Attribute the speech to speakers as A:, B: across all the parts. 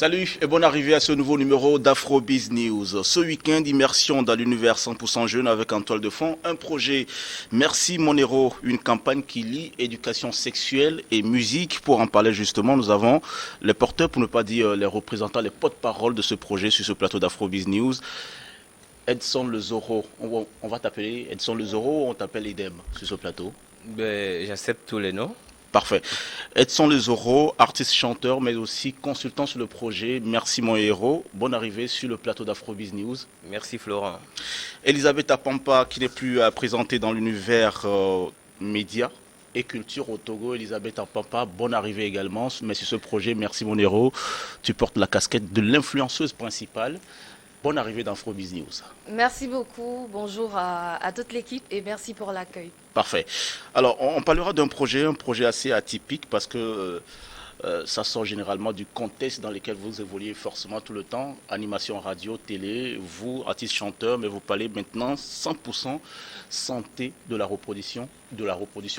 A: Salut et bonne arrivée à ce nouveau numéro d'Afrobiz News. Ce week-end, immersion dans l'univers 100% jeune avec en toile de fond un projet Merci mon héros, une campagne qui lie éducation sexuelle et musique. Pour en parler justement, nous avons les porteurs, pour ne pas dire les représentants, les porte-parole de ce projet sur ce plateau d'Afrobiz News. Edson Le Zoro, on va t'appeler Edson Le Zoro ou on t'appelle Idem sur ce plateau?
B: J'accepte tous les noms.
A: Parfait. Edson Le Zoro, artiste chanteur, mais aussi consultant sur le projet Merci mon héros. Bonne arrivée sur le plateau d'Afrobiz News.
B: Merci Florent.
A: Elisabeth Apampa, qui n'est plus à présenter dans l'univers média et culture au Togo. Elisabeth Apampa, bonne arrivée également. Mais sur ce projet Merci mon héros, tu portes la casquette de l'influenceuse principale. Bonne arrivée dans Afrobiz News.
C: Merci beaucoup, bonjour à toute l'équipe et merci pour l'accueil.
A: Parfait. Alors, on parlera d'un projet, un projet assez atypique parce que ça sort généralement du contexte dans lequel vous évoluez forcément tout le temps. Animation radio, télé, vous, artiste chanteur, mais vous parlez maintenant 100% santé de la reproduction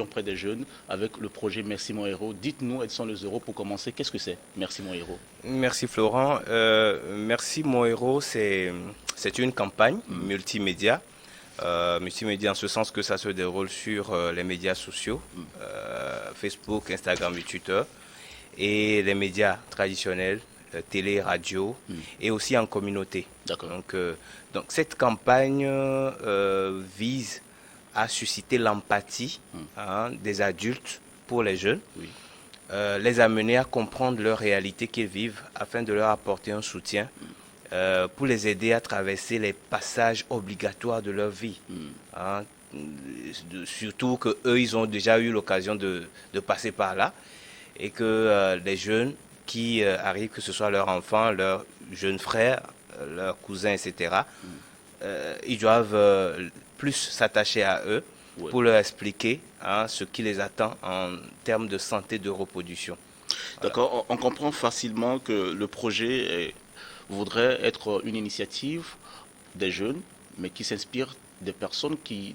A: près des jeunes avec le projet Merci mon héros. Dites-nous, Edson Le Zoro, pour commencer, qu'est-ce que c'est Merci mon héros?
B: Merci Florent. Merci mon héros, c'est une campagne multimédia. Multimédia en ce sens que ça se déroule sur les médias sociaux, Facebook, Instagram et Twitter, et les médias traditionnels, télé, radio, et aussi en communauté. Donc cette campagne vise à susciter l'empathie des adultes pour les jeunes, les amener à comprendre leur réalité qu'ils vivent afin de leur apporter un soutien pour les aider à traverser les passages obligatoires de leur vie. Surtout qu'eux, ils ont déjà eu l'occasion de passer par là et que les jeunes qui arrivent, que ce soit leurs enfants, leurs jeunes frères, leurs cousins, etc., ils doivent plus s'attacher à eux pour leur expliquer ce qui les attend en termes de santé de reproduction.
A: D'accord, on comprend facilement que le projet voudrait être une initiative des jeunes, mais qui s'inspire des personnes qui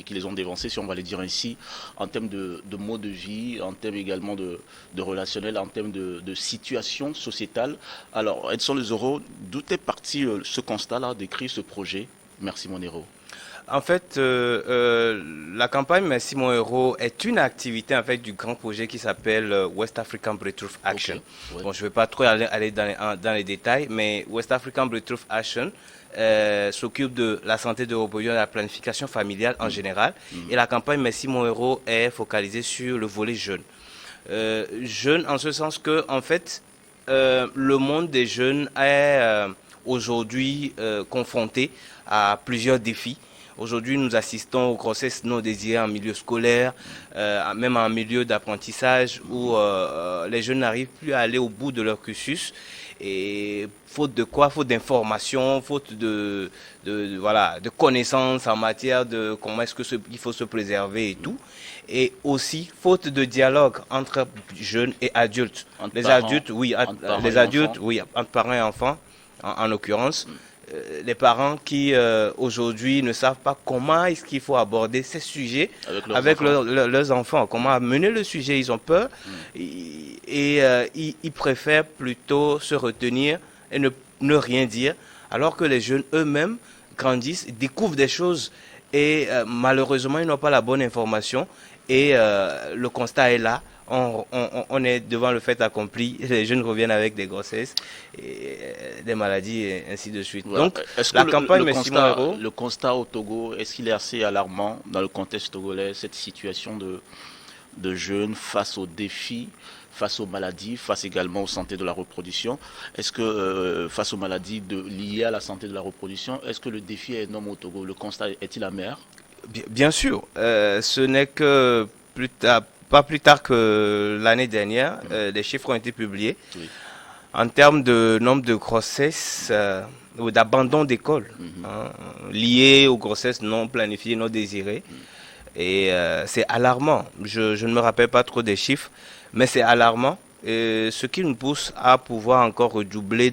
A: les ont dévancés, si on va les dire ainsi, en termes de mode de vie, en termes également de relationnel, en termes de situation sociétale. Alors, Edson Le Zoro, d'où est parti ce constat-là d'écrire ce projet Merci mon héros?
B: En fait, la campagne Merci mon héros est une activité en fait du grand projet qui s'appelle West African Breakthrough Action. Bon, je ne vais pas trop aller dans les détails, mais West African Breakthrough Action s'occupe de la santé de reproduction et de la planification familiale en général. Et la campagne Merci mon héros est focalisée sur le volet jeune. Jeune en ce sens que, en fait, le monde des jeunes est aujourd'hui confronté à plusieurs défis. Aujourd'hui, nous assistons aux grossesses non désirées en milieu scolaire, même en milieu d'apprentissage, où les jeunes n'arrivent plus à aller au bout de leur cursus. Et faute de quoi? Faute d'informations, faute de connaissances en matière de comment est-ce qu'il faut se préserver et tout. Et aussi, faute de dialogue entre jeunes et adultes. Les adultes, entre parents et enfants, en l'occurrence. Les parents qui aujourd'hui ne savent pas comment est-ce qu'il faut aborder ces sujets avec leurs enfants, comment amener le sujet, ils ont peur et ils préfèrent plutôt se retenir et ne rien dire, alors que les jeunes eux-mêmes grandissent, découvrent des choses et malheureusement ils n'ont pas la bonne information et le constat est là. On est devant le fait accompli, les jeunes reviennent avec des grossesses, et des maladies et ainsi de suite.
A: Voilà.
B: Donc, la campagne Merci mon héros.
A: Le constat au Togo, est-ce qu'il est assez alarmant dans le contexte togolais, cette situation de jeunes face aux défis, face aux maladies, face également aux santé de la reproduction? Est-ce que face aux maladies liées à la santé de la reproduction, est-ce que le défi est énorme au Togo? Le constat est-il amer?
B: Bien sûr, ce n'est que pas plus tard que l'année dernière, des chiffres ont été publiés en termes de nombre de grossesses ou d'abandon d'école liés aux grossesses non planifiées, non désirées. Et c'est alarmant. Je ne me rappelle pas trop des chiffres, mais c'est alarmant. Et ce qui nous pousse à pouvoir encore redoubler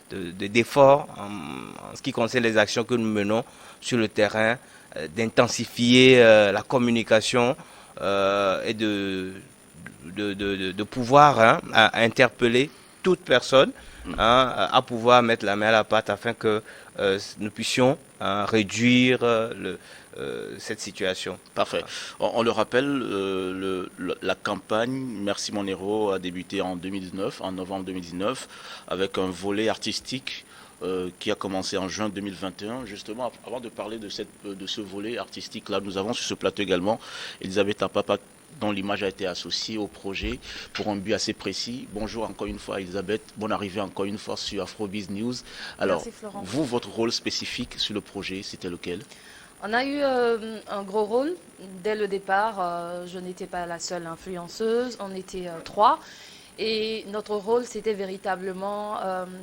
B: d'efforts en ce qui concerne les actions que nous menons sur le terrain, d'intensifier la communication et de pouvoir interpeller toute personne à pouvoir mettre la main à la pâte afin que nous puissions réduire cette situation.
A: Parfait. On le rappelle, la campagne Merci mon héros a débuté en 2019, en novembre 2019, avec un volet artistique qui a commencé en juin 2021. Justement, avant de parler de ce volet artistique-là, nous avons sur ce plateau également Elisabeth Apapa, dont l'image a été associée au projet pour un but assez précis. Bonjour encore une fois Elisabeth, bonne arrivée encore une fois sur Afrobiz News. Alors,
C: merci,
A: vous, votre rôle spécifique sur le projet, c'était lequel?
C: On a eu un gros rôle dès le départ. Je n'étais pas la seule influenceuse, on était trois. Et notre rôle, c'était véritablement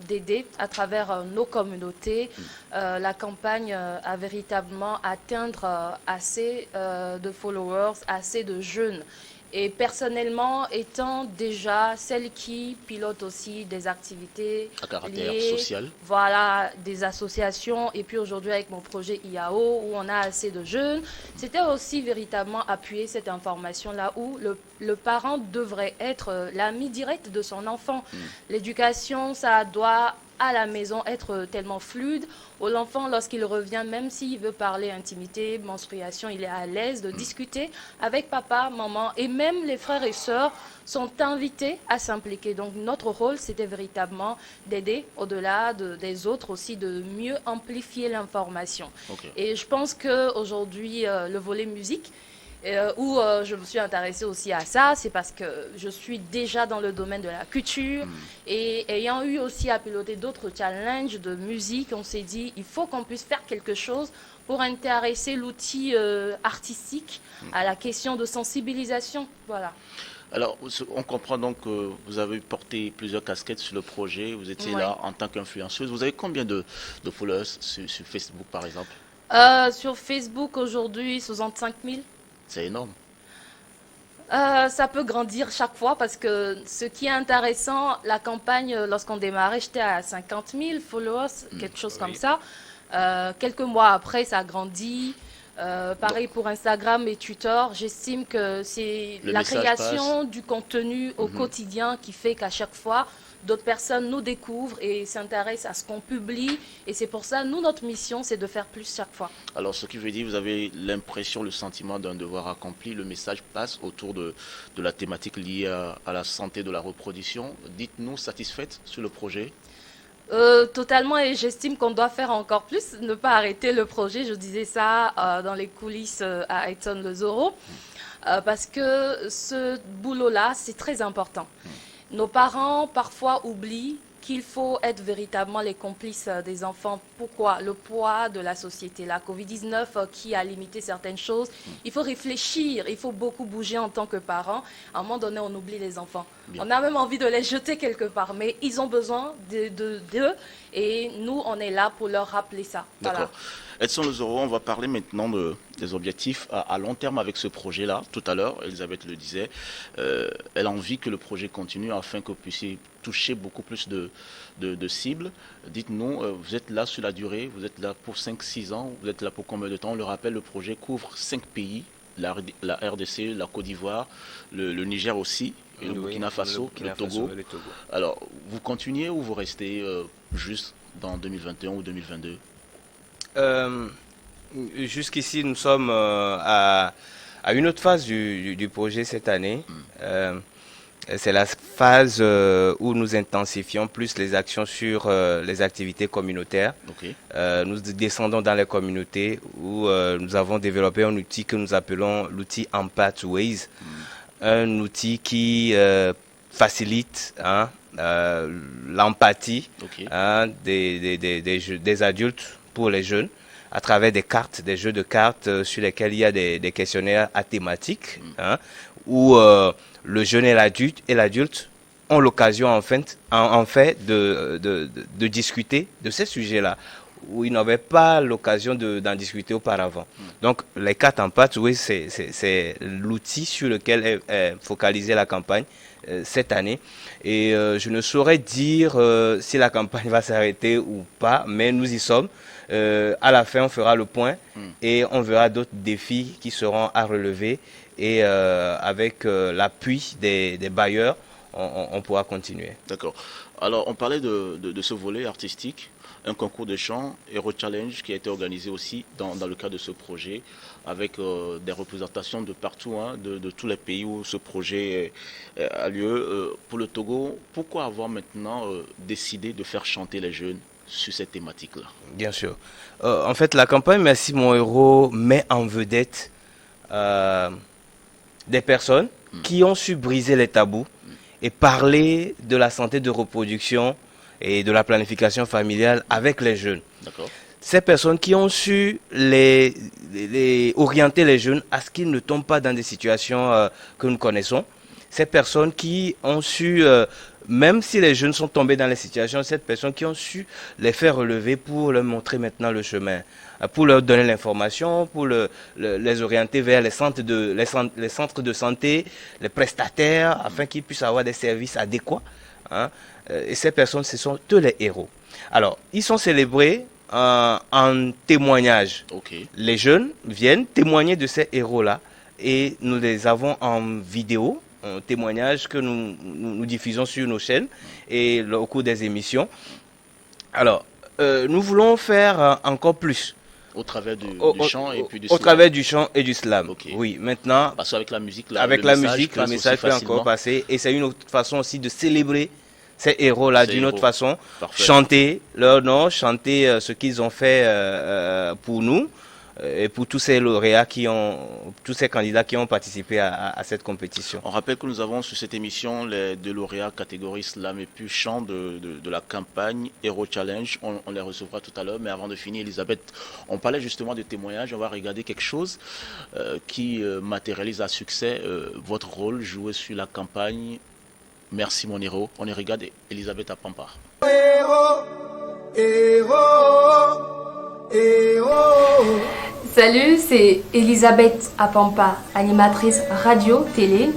C: d'aider à travers nos communautés. La campagne a véritablement atteindre assez de followers, assez de jeunes. Et personnellement, étant déjà celle qui pilote aussi des activités
A: à caractère
C: liées,
A: social.
C: Voilà, des associations. Et puis aujourd'hui, avec mon projet IAO, où on a assez de jeunes, c'était aussi véritablement appuyer cette information-là où le parent devrait être l'ami direct de son enfant. L'éducation, ça doit à la maison être tellement fluide. L'enfant, lorsqu'il revient, même s'il veut parler intimité, menstruation, il est à l'aise de discuter avec papa, maman, et même les frères et sœurs sont invités à s'impliquer. Donc notre rôle, c'était véritablement d'aider au-delà des autres aussi, de mieux amplifier l'information.
A: Okay.
C: Et je pense qu'aujourd'hui, le volet musique, où je me suis intéressée aussi à ça, c'est parce que je suis déjà dans le domaine de la culture et ayant eu aussi à piloter d'autres challenges de musique, on s'est dit il faut qu'on puisse faire quelque chose pour intéresser l'outil artistique à la question de sensibilisation. Voilà.
A: Alors, on comprend donc que vous avez porté plusieurs casquettes sur le projet, vous étiez là en tant qu'influenceuse. Vous avez combien de followers sur Facebook par exemple?
C: Sur Facebook aujourd'hui, 65 000.
A: C'est énorme.
C: Ça peut grandir chaque fois parce que ce qui est intéressant, la campagne, lorsqu'on démarrait, j'étais à 50 000 followers, quelque chose comme ça. Quelques mois après, ça a grandi. Pareil pour Instagram et Twitter, j'estime que c'est la création du contenu au quotidien qui fait qu'à chaque fois, d'autres personnes nous découvrent et s'intéressent à ce qu'on publie. Et c'est pour ça, nous, notre mission, c'est de faire plus chaque fois.
A: Alors, ce qui veut dire, vous avez l'impression, le sentiment d'un devoir accompli. Le message passe autour de la thématique liée à la santé de la reproduction. Dites-nous, satisfaite sur le projet?
C: Totalement, et j'estime qu'on doit faire encore plus, ne pas arrêter le projet. Je disais ça dans les coulisses à Edson Le Zoro, parce que ce boulot-là, c'est très important. Nos parents, parfois, oublient qu'il faut être véritablement les complices des enfants. Pourquoi? Le poids de la société, la Covid-19 qui a limité certaines choses. Il faut réfléchir, il faut beaucoup bouger en tant que parents. À un moment donné, on oublie les enfants. Bien. On a même envie de les jeter quelque part, mais ils ont besoin d'eux et nous, on est là pour leur rappeler ça.
A: D'accord. Voilà. Edson Le Zoro, on va parler maintenant des objectifs à long terme avec ce projet-là. Tout à l'heure, Elisabeth le disait, elle a envie que le projet continue afin que vous puissiez toucher beaucoup plus de cibles. Dites-nous, vous êtes là sur la durée, vous êtes là pour 5-6 ans, vous êtes là pour combien de temps? On le rappelle, le projet couvre 5 pays, la RDC, la Côte d'Ivoire, le Niger aussi, et le Burkina Faso, le Togo. Alors, vous continuez ou vous restez juste dans 2021 ou 2022?
B: Jusqu'ici, nous sommes à une autre phase du projet cette année. C'est la phase où nous intensifions plus les actions sur les activités communautaires.
A: Okay.
B: Nous descendons dans les communautés où nous avons développé un outil que nous appelons l'outil Empathways, un outil qui facilite l'empathie des adultes pour les jeunes à travers des jeux de cartes sur lesquels il y a des questionnaires athématiques où le jeune et l'adulte ont l'occasion en fait de discuter de ces sujets-là où ils n'avaient pas l'occasion d'en discuter auparavant. Donc les cartes Empathways, oui, c'est l'outil sur lequel est focalisée la campagne cette année. Et je ne saurais dire si la campagne va s'arrêter ou pas, mais nous y sommes. À la fin, on fera le point et on verra d'autres défis qui seront à relever. Et avec l'appui des bailleurs, on pourra continuer.
A: D'accord. Alors, on parlait de ce volet artistique, un concours de chant, Hero Challenge, qui a été organisé aussi dans le cadre de ce projet, avec des représentations de partout, hein, de tous les pays où ce projet a lieu. Pour le Togo, pourquoi avoir maintenant décidé de faire chanter les jeunes sur cette thématique-là?
B: Bien sûr. En fait, la campagne Merci mon héros met en vedette des personnes qui ont su briser les tabous et parler de la santé de reproduction et de la planification familiale avec les jeunes.
A: D'accord.
B: Ces personnes qui ont su orienter les jeunes à ce qu'ils ne tombent pas dans des situations que nous connaissons. Ces personnes qui ont su, même si les jeunes sont tombés dans les situations, ces personnes qui ont su les faire relever pour leur montrer maintenant le chemin, pour leur donner l'information, pour les orienter vers les centres de santé, les prestataires, afin qu'ils puissent avoir des services adéquats. Hein. Et ces personnes, ce sont eux les héros. Alors, ils sont célébrés en témoignage.
A: Okay.
B: Les jeunes viennent témoigner de ces héros-là et nous les avons en vidéo, un témoignage que nous diffusons sur nos chaînes et au cours des émissions. Alors, nous voulons faire encore plus.
A: Au travers du chant et puis du
B: Au
A: slam.
B: travers du chant et du slam.
A: Okay.
B: Oui, maintenant,
A: parce qu'avec la musique,
B: le message peut encore passer. Et c'est une autre façon aussi de célébrer ces héros-là d'une autre façon.
A: Parfait.
B: Chanter leur nom, chanter ce qu'ils ont fait pour nous et pour tous ces lauréats tous ces candidats qui ont participé à cette compétition.
A: On rappelle que nous avons sur cette émission les deux lauréats catégorie slam et puis chant de la campagne Hero Challenge. On les recevra tout à l'heure, mais avant de finir, Elisabeth, on parlait justement de témoignages. On va regarder quelque chose qui matérialise à succès votre rôle joué sur la campagne Merci mon héros. On y regarde Elisabeth Apampa.
C: Salut, c'est Elisabeth Apampa, animatrice radio-télé,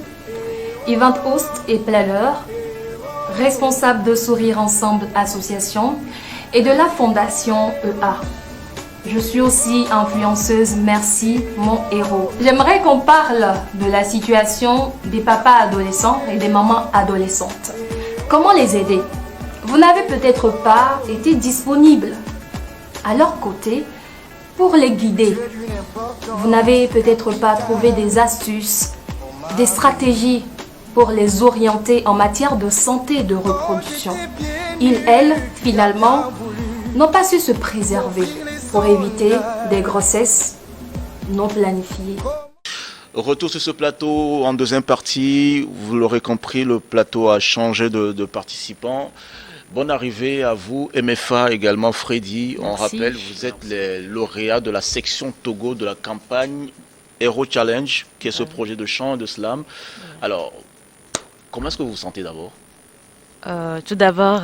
C: event host et planeur, responsable de Sourire Ensemble Association et de la Fondation EA. Je suis aussi influenceuse Merci mon héros. J'aimerais qu'on parle de la situation des papas adolescents et des mamans adolescentes. Comment les aider? Vous n'avez peut-être pas été disponible à leur côté pour les guider. Vous n'avez peut-être pas trouvé des astuces, des stratégies pour les orienter en matière de santé de reproduction. Ils, elles, finalement, n'ont pas su se préserver pour éviter des grossesses non planifiées.
A: Retour sur ce plateau en deuxième partie. Vous l'aurez compris, le plateau a changé de participants. Bonne arrivée à vous, MFA également, Freddy.
D: Merci.
A: On rappelle, vous êtes les lauréats de la section Togo de la campagne Hero Challenge, qui est ce projet de chant et de slam. Alors, comment est-ce que vous vous sentez d'abord?
D: Tout d'abord,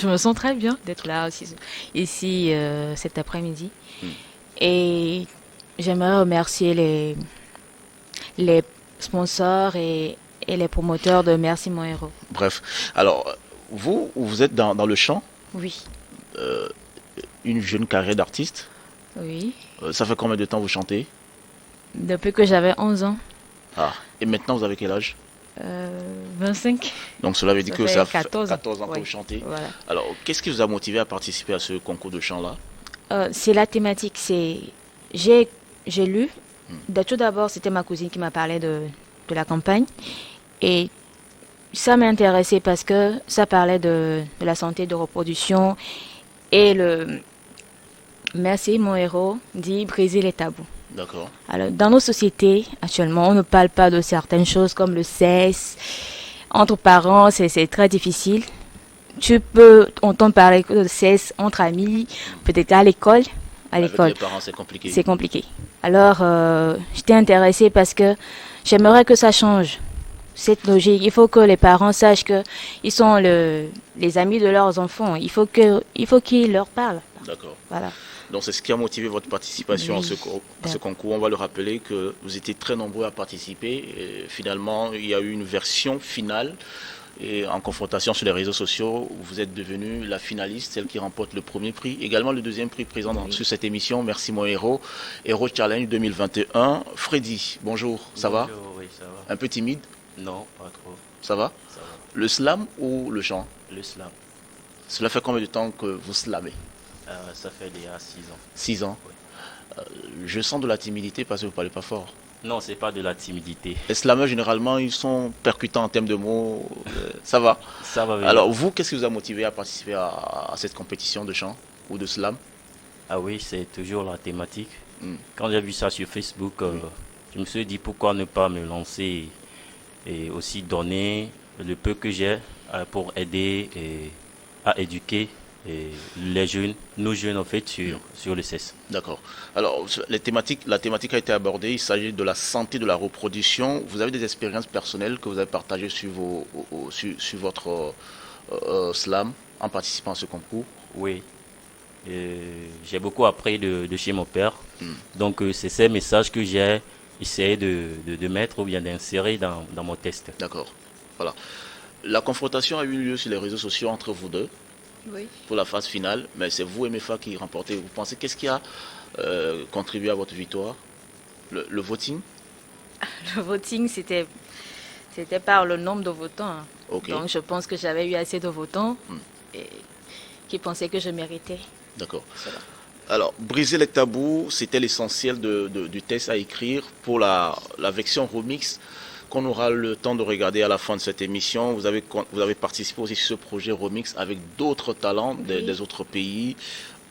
D: je me sens très bien d'être là aussi, ici cet après-midi. Et j'aimerais remercier les sponsors et les promoteurs de Merci mon héros.
A: Bref, alors, vous êtes dans le chant,
D: Oui,
A: une jeune carrière d'artiste.
D: oui.
A: Ça fait combien de temps vous chantez?
D: Depuis que j'avais 11 ans,
A: Ah, et maintenant vous avez quel âge?
D: 25.
A: Donc cela veut dire
D: Ça
A: que
D: fait
A: ça fait
D: 14
A: 14 ans que
D: oui.
A: vous chantez.
D: Voilà.
A: Alors, qu'est-ce qui vous a motivé à participer à ce concours de chant-là?
D: C'est la thématique. J'ai lu. Tout d'abord, c'était ma cousine qui m'a parlé de la campagne. Et ça m'a intéressé parce que ça parlait de la santé de reproduction. Et le Merci mon héros dit briser les tabous.
A: D'accord.
D: Alors, dans nos sociétés, actuellement, on ne parle pas de certaines choses comme le sexe. Entre parents, c'est très difficile. Tu peux entendre parler de sexe entre amis, peut-être à l'école.
A: Avec les parents, c'est compliqué.
D: C'est compliqué. Alors, j'étais intéressée parce que j'aimerais que ça change. Cette logique, il faut que les parents sachent qu'ils sont les amis de leurs enfants. Il faut qu'ils leur parlent.
A: D'accord.
D: Voilà.
A: Donc c'est ce qui a motivé votre participation
D: Oui.
A: à ce concours. On va le rappeler que vous étiez très nombreux à participer. Et finalement, il y a eu une version finale. Et en confrontation sur les réseaux sociaux, vous êtes devenue la finaliste, celle qui remporte le premier prix. Également le deuxième prix présent sur cette émission. Merci mon héros. Hero Challenge 2021. Freddy, bonjour, ça va?
E: Oui, ça va.
A: Un peu timide?
E: Non, pas trop.
A: Ça va?
E: Ça va.
A: Le slam ou le chant?
E: Le slam.
A: Cela fait combien de temps que vous slamez?
E: Ça fait déjà 6 ans.
A: 6 ans. Je sens de la timidité parce que vous ne parlez pas fort.
E: Non, c'est pas de la timidité.
A: Les slameurs, généralement, ils sont percutants en termes de mots. Ça va?
E: Ça va venir.
A: Alors, vous, qu'est-ce qui vous a motivé à participer à cette compétition de chant ou de slam?
E: Ah oui, c'est toujours la thématique. Quand j'ai vu ça sur Facebook, je me suis dit pourquoi ne pas me lancer et aussi donner le peu que j'ai pour aider à éduquer les jeunes, nos jeunes en fait, sur le CES.
A: D'accord. Alors, la thématique a été abordée. Il s'agit de la santé de la reproduction. Vous avez des expériences personnelles que vous avez partagées sur votre slam en participant à ce concours?
E: Oui. J'ai beaucoup appris de chez mon père. Donc, c'est ces messages que j'ai essayé de mettre ou bien d'insérer dans mon test.
A: D'accord. Voilà. La confrontation a eu lieu sur les réseaux sociaux entre vous deux.
C: Oui.
A: Pour la phase finale, mais c'est vous, MFA, qui remportez. Vous pensez qu'est-ce qui a contribué à votre victoire? Le voting?
D: Le voting, c'était par le nombre de votants. Hein.
A: Okay.
D: Donc je pense que j'avais eu assez de votants et qui pensaient que je méritais.
A: D'accord. Alors, briser les tabous, c'était l'essentiel du test à écrire pour la version remix qu'on aura le temps de regarder à la fin de cette émission. Vous avez participé aussi sur ce projet remix avec d'autres talents des autres pays.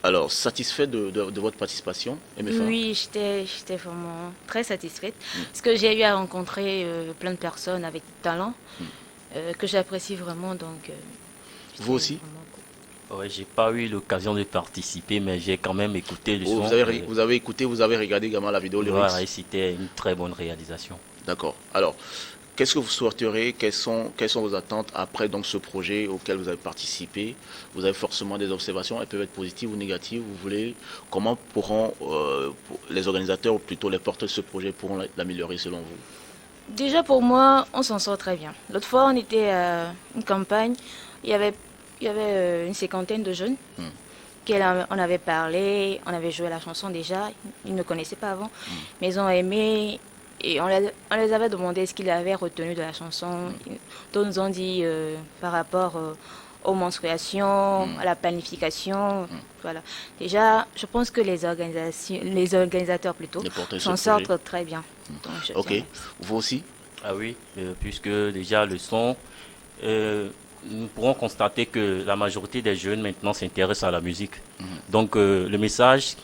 A: Alors, satisfait de votre participation, MFA?
D: Oui, j'étais vraiment très satisfaite. Parce que j'ai eu à rencontrer plein de personnes avec du talent que j'apprécie vraiment. Donc,
A: vous aussi?
E: Ouais, j'ai pas eu l'occasion de participer, mais j'ai quand même écouté le son.
A: Vous avez écouté, vous avez regardé également la vidéo lyrics?
E: Voilà, c'était une très bonne réalisation.
A: D'accord. Alors, qu'est-ce que vous souhaiteriez? Quelles sont vos attentes après donc, ce projet auquel vous avez participé? Vous avez forcément des observations, elles peuvent être positives ou négatives. Vous voulez, comment pourront les organisateurs ou plutôt les porteurs de ce projet pourront l'améliorer selon vous?
D: Déjà pour moi, on s'en sort très bien. L'autre fois, on était à une campagne, il y avait une cinquantaine de jeunes. On avait parlé, on avait joué la chanson déjà, ils ne connaissaient pas avant, mais ils ont aimé. Et on les avait demandé ce qu'ils avaient retenu de la chanson. Ils nous ont dit par rapport aux menstruations, à la planification. Voilà. Déjà, je pense que les organisateurs plutôt s'en sortent très bien. Donc,
A: ok. Vous aussi?
E: Ah oui, puisque déjà le son, nous pourrons constater que la majorité des jeunes maintenant s'intéressent à la musique. Donc le message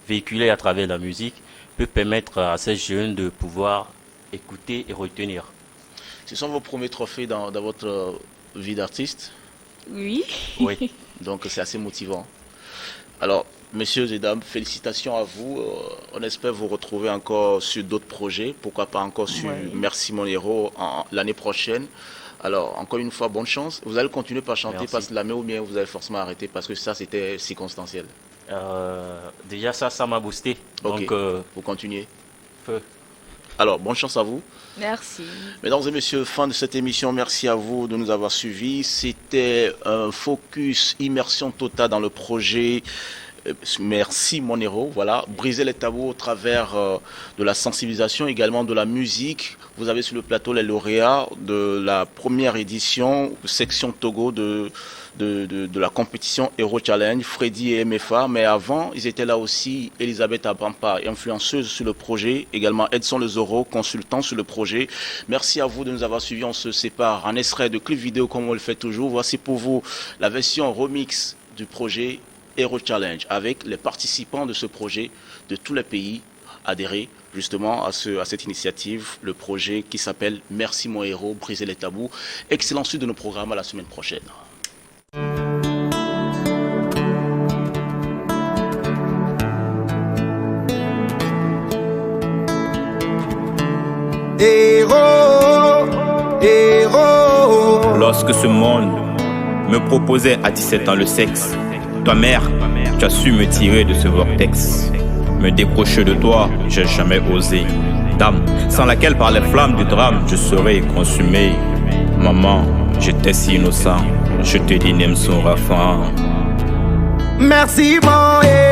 E: véhiculé à travers la musique peut permettre à ces jeunes de pouvoir écouter et retenir.
A: Ce sont vos premiers trophées dans votre vie d'artiste?
D: Oui.
E: Oui.
A: Donc c'est assez motivant. Alors, messieurs et dames, félicitations à vous. On espère vous retrouver encore sur d'autres projets. Pourquoi pas encore sur Merci mon héros l'année prochaine. Alors, encore une fois, bonne chance. Vous allez continuer par chanter, par slammer ou bien vous allez forcément arrêter parce que ça, c'était circonstanciel?
E: Déjà, ça m'a boosté.
A: Ok,
E: donc,
A: vous continuez.
E: Feu.
A: Alors, bonne chance à vous.
D: Merci.
A: Mesdames et messieurs, fin de cette émission. Merci à vous de nous avoir suivis. C'était un focus, immersion totale dans le projet Merci mon héros. Voilà, briser les tabous au travers de la sensibilisation, également de la musique. Vous avez sur le plateau les lauréats de la première édition, section Togo de la compétition Hero Challenge, Freddy et MFA. Mais avant, ils étaient là aussi, Elisabeth Abampa, influenceuse sur le projet, également Edson Le Zoro, consultant sur le projet. Merci à vous de nous avoir suivis. On se sépare en extrait de clip vidéo comme on le fait toujours. Voici pour vous la version remix du projet Hero Challenge avec les participants de ce projet de tous les pays adhérés justement à cette initiative, le projet qui s'appelle Merci mon héros, briser les tabous. Excellent suite de nos programmes, à la semaine prochaine.
F: Héros, héros.
G: Lorsque ce monde me proposait à 17 ans le sexe, toi mère, tu as su me tirer de ce vortex. Me décrocher de toi, j'ai jamais osé. Dame, sans laquelle par les flammes du drame, je serais consumé. Maman, j'étais si innocent, je te dis n'aime son rafin.
F: Merci mon héros.